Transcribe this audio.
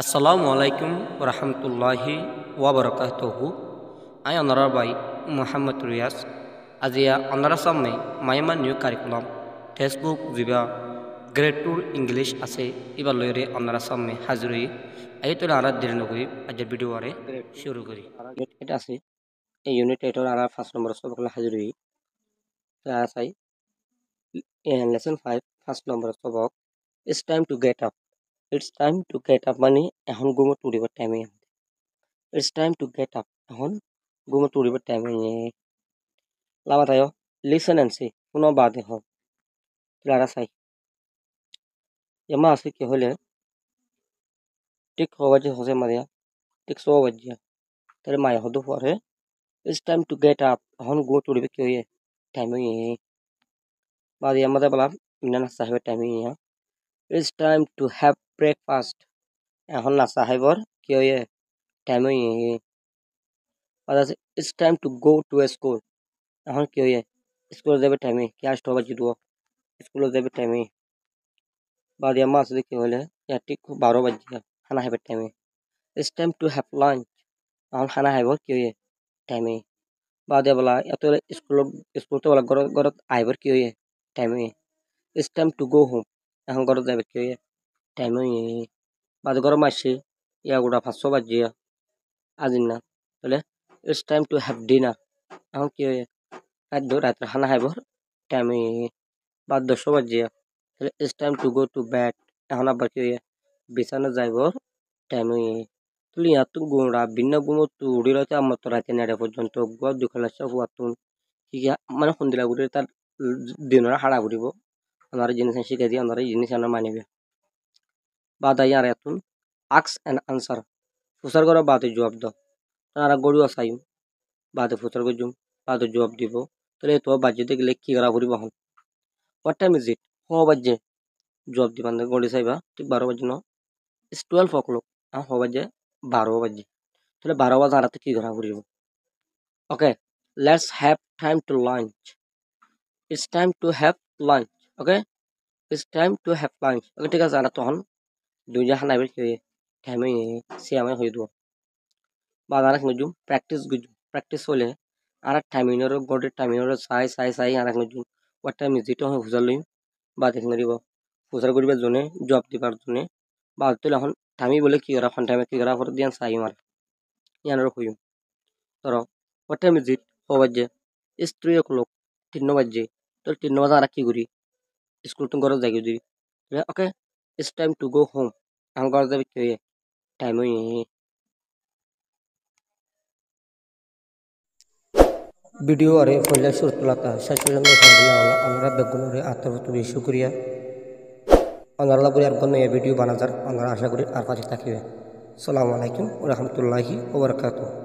আসসালামু আলাইকুম রহমতুল্লাহি ওয়াবারাকাতুহু। আই অনারার বাই মোহাম্মদ রিয়াজ। আজিয়া অনারা সামনে মাইমা নিউ কারিকুলাম টেক্সটবুক যিবা গ্রেড টুর ইংলিশ আছে এবার লইরে অনারা সামনে হাজিরি এই তোলে আরা দেরি নকরি আজের ভিডিও আরে শুরু করি। এটা আছে এই ইউনিট এটার আরা ফার্স্ট নম্বর সবকলা হাজিরি চাই লেসন 5 ফার্স্ট নম্বর সবক it's time to get up. It's time to get up মানে এখন ঘুমো তুলিবার টাইমে। It's time to get up এখন ঘুমো তুলিবার টাইমে। লামা তাইও listen and see কোনো বাদে হ লারা চাই এমা আছে কি হলে ঠিক হবাজে হসে মারিয়া ঠিক সো বাজিয়া তাহলে মায়া হদু পরে It's time to get up এখন ঘুমো তুলিবে কি হয়ে টাইমে বাদে আমাদের বলা মিনা না সাহেবের টাইমে। It's time to have breakfast এখন না সাহেবর কি হয়ে টাইমে। It's time to go to a school এখন কি হয়ে স্কুলে যাবে টাইমে ক্লাস তো বাজি দিব স্কুলে যাবে টাইমে। বাদ আম্মা আছে কি হলে ঠিক 12 বাজিয়া খানা খাইবার টাইমে। It's time to have lunch এখন খানা খাইব কি হয়ে টাইমে। বাদে বলা এত স্কুল তো বলা ঘরত আইবার কি হয়ে টাইমে। It's time to go home এখন ঘরত যাবে কি হয়ে টাইমে। বাদে ঘর মাসে ইয়া গোটা 500 বাজিয়া আজিন না তাহলে It's time to have dinner এখন কি হয়ে রাত্রে খানা খাইবার টাইমে। বাদ 10 বাজিয়া তাহলে It's time to go to bed এখন আবার কি হয়ে বিছানা যাইবার টাইমে। তুলি এত গুণরা ভিন্ন গুণ তুড়ি রয়েছে আমার তো রাতে নেড়ে পর্যন্ত গুয়া দুখালা সব আতুন কি মানে সন্দিলা গুড়ি তার দিনরা হাড়া ঘুরিব আমার জিনিস শিখে দিয়ে আমার জিনিস আনা মানিবে। বাদ আই আর এতুন আক্স অ্যান্ড আনসার ফুসার করা বাদে জবাব দাও তারা গরু আসাই বাদে ফুসার গজুম বাদে জবাব দিব তাহলে তো বাজিতে গেলে কি করা ঘুরিব হন। What time is it? হ বাজে জবাব দিবান গড়ি চাইবা ঠিক 12 বাজে ন। It's 12 o'clock হ বাজে 12 বাজে তাহলে 12 বাজে আর কি করা ঘুরিব। Okay let's have time to lunch. It's time to have lunch. Okay It's time to have lunch. Okay ঠিক আছে আর তখন দুইটা খানা বের কি টাইমে সে আমি হয়ে দিব। বাদ আর নজুম প্র্যাকটিস হলে আর টাইমিনর গড়ের টাইমিনর চাই আর নজুম What time is it হ্যাঁ বুঝার লইম বা দেখ নিব ফুসার করিবার জন্য জব দিবার জন্য বা তুলে এখন টাইমি বলে কি করা ফোন টাইমে কি করা পর দিয়ান চাই মার ইয়ানোর কইম ধরো What time is it ও বাজে It's 3 o'clock 3 বাজে তো 3 বাজে আর কি করি স্কুল তো ঘরে যাই দিই ওকে It's time to go home এখন ঘরে যাবে কি টাইম ভিডিও আরে ফলে সুরতলাতা শাশুড়ি আমরা বেগুনের আত্মরত শুক্রিয়া অনারা বলে আর কোনো ভিডিও বানাজার আমরা আশা করি আর পাশে থাকিবে। আসসালামু আলাইকুম ওয়া রাহমাতুল্লাহি ওয়া বারাকাতুহু।